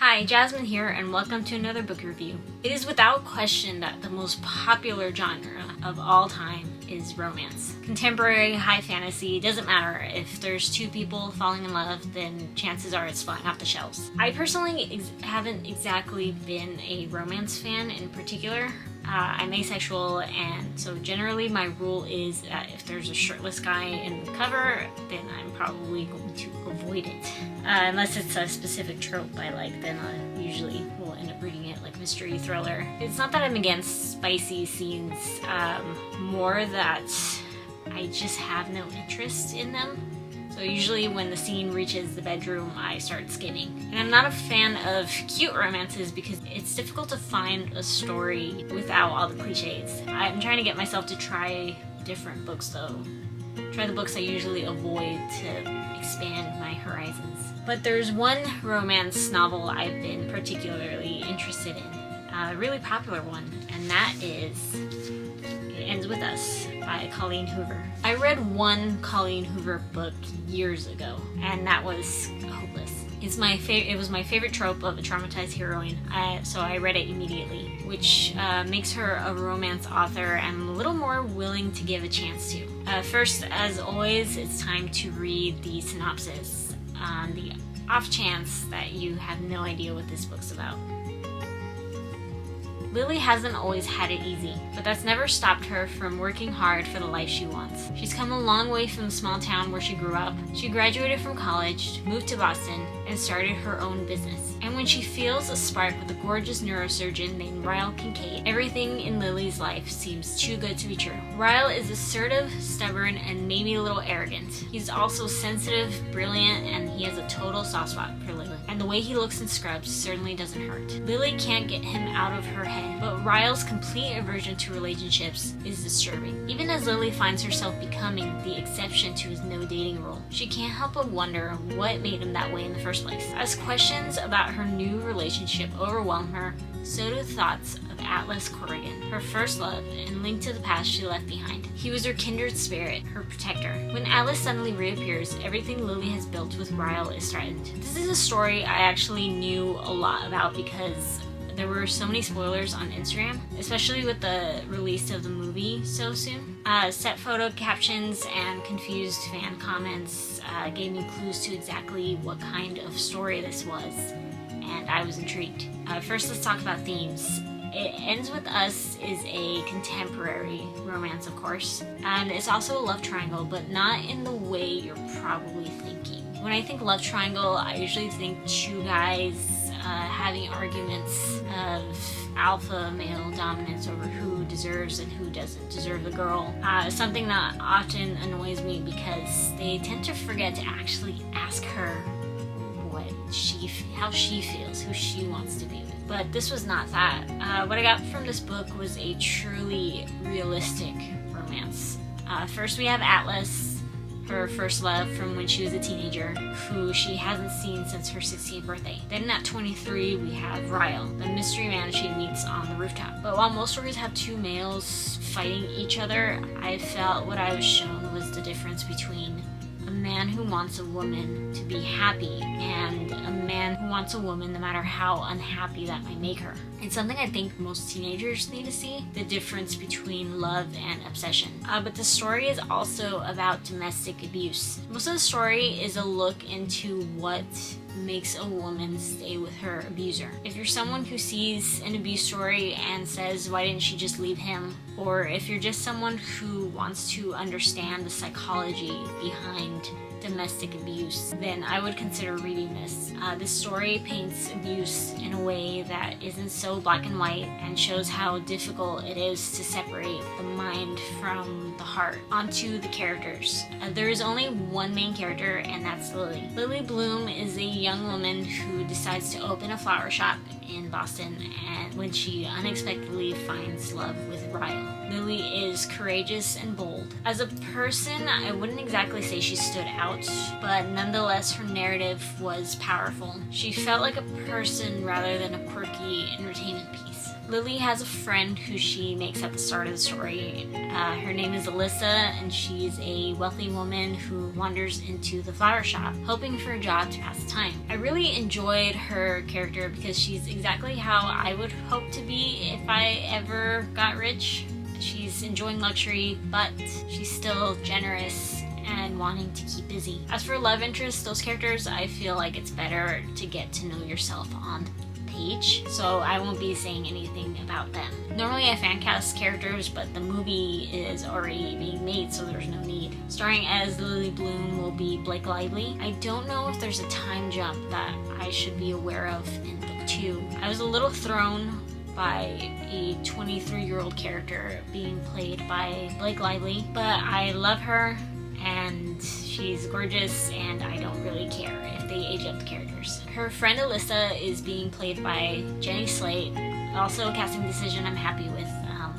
Hi, Jasmine here, and welcome to another book review. It is without question that the most popular genre of all time is romance. Contemporary, high fantasy, doesn't matter. If there's two people falling in love, then chances are it's flying off the shelves. I personally haven't exactly been a romance fan in particular. I'm asexual, and so generally my rule is that if there's a shirtless guy in the cover, then I'm probably going to avoid it. Unless it's a specific trope I like, then I usually will end up reading it like mystery thriller. It's not that I'm against spicy scenes, more that I just have no interest in them. So usually when the scene reaches the bedroom, I start skimming. And I'm not a fan of cute romances because it's difficult to find a story without all the cliches. I'm trying to get myself to try different books though. Try the books I usually avoid to expand my horizons. But there's one romance novel I've been particularly interested in. A really popular one, and that is It Ends With Us by Colleen Hoover. I read one Colleen Hoover book years ago, and that was hopeless. It was my favorite trope of a traumatized heroine, so I read it immediately, which makes her a romance author I'm a little more willing to give a chance to. First, as always, it's time to read the synopsis on the off chance that you have no idea what this book's about. Lily hasn't always had it easy, but that's never stopped her from working hard for the life she wants. She's come a long way from the small town where she grew up. She graduated from college, moved to Boston, and started her own business. And when she feels a spark with a gorgeous neurosurgeon named Ryle Kincaid, everything in Lily's life seems too good to be true. Ryle is assertive, stubborn, and maybe a little arrogant. He's also sensitive, brilliant, and he has a total soft spot for Lily. And the way he looks in scrubs certainly doesn't hurt. Lily can't get him out of her head, but Ryle's complete aversion to relationships is disturbing. Even as Lily finds herself becoming the exception to his no dating rule, she can't help but wonder what made him that way in the first place. As questions about her new relationship overwhelm her, so do thoughts of Atlas Corrigan, her first love and linked to the past she left behind. He was her kindred spirit, her protector. When Atlas suddenly reappears, everything Lily has built with Ryle is threatened. This is a story I actually knew a lot about because there were so many spoilers on Instagram, especially with the release of the movie so soon. Set photo captions and confused fan comments gave me clues to exactly what kind of story this was, and I was intrigued. First, let's talk about themes. It Ends With Us is a contemporary romance, of course, and it's also a love triangle, but not in the way you're probably thinking. When I think love triangle, I usually think two guys having arguments of alpha male dominance over who deserves and who doesn't deserve the girl. Something that often annoys me because they tend to forget to actually ask her how she feels, who she wants to be with. But this was not that. What I got from this book was a truly realistic romance. First we have Atlas, her first love from when she was a teenager, who she hasn't seen since her 16th birthday. Then at 23, we have Ryle, the mystery man she meets on the rooftop. But while most stories have two males fighting each other, I felt what I was shown was the difference between a man who wants a woman to be happy and a man who wants a woman no matter how unhappy that might make her. It's something I think most teenagers need to see, the difference between love and obsession. But the story is also about domestic abuse. Most of the story is a look into what makes a woman stay with her abuser. If you're someone who sees an abuse story and says, why didn't she just leave him? Or if you're just someone who wants to understand the psychology behind domestic abuse, then I would consider reading this. This story paints abuse in a way that isn't so black and white and shows how difficult it is to separate the mind from the heart. Onto the characters. There is only one main character, and that's Lily. Lily Bloom is a young woman who decides to open a flower shop in Boston, and when she unexpectedly finds love with Ryle. Lily is courageous and bold. As a person, I wouldn't exactly say she stood out, but nonetheless her narrative was powerful. She felt like a person rather than a quirky entertainment piece. Lily has a friend who she makes at the start of the story. Her name is Alyssa, and she's a wealthy woman who wanders into the flower shop, hoping for a job to pass the time. I really enjoyed her character because she's exactly how I would hope to be if I ever got rich. She's enjoying luxury, but she's still generous and wanting to keep busy. As for love interests, those characters, I feel like it's better to get to know yourself on page, so I won't be saying anything about them. Normally I fan cast characters, but the movie is already being made, so there's no need. Starring as Lily Bloom will be Blake Lively. I don't know if there's a time jump that I should be aware of in book 2. I was a little thrown by a 23-year-old character being played by Blake Lively, but I love her and she's gorgeous and I don't really care if they age up the characters. Her friend Alyssa is being played by Jenny Slate, also a casting decision I'm happy with.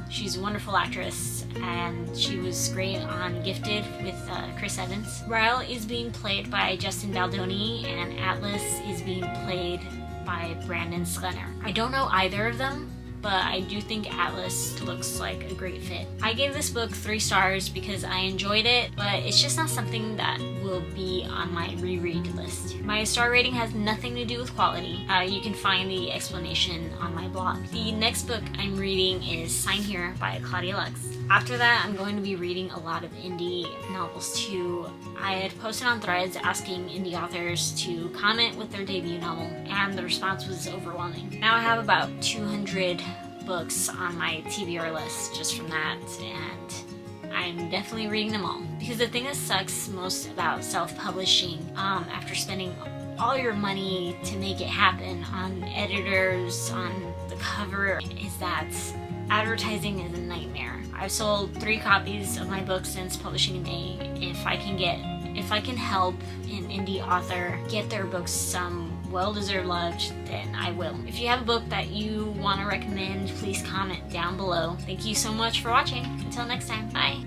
She's a wonderful actress and she was great on Gifted with Chris Evans. Ryle is being played by Justin Baldoni and Atlas is being played by Brandon Sklenner. I don't know either of them, but I do think Atlas looks like a great fit. I gave this book 3 stars because I enjoyed it, but it's just not something that will be on my reread list. My star rating has nothing to do with quality. You can find the explanation on my blog. The next book I'm reading is Sign Here by Claudia Lux. After that, I'm going to be reading a lot of indie novels too. I had posted on Threads asking indie authors to comment with their debut novel, and the response was overwhelming. Now I have about 200 books on my TBR list just from that, and I'm definitely reading them all. Because the thing that sucks most about self-publishing, after spending all your money to make it happen on editors, on the cover, is that advertising is a nightmare. I've sold 3 copies of my book since publishing in May. If I can help an indie author get their books some well-deserved love, then I will. If you have a book that you want to recommend, please comment down below. Thank you so much for watching. Until next time, bye!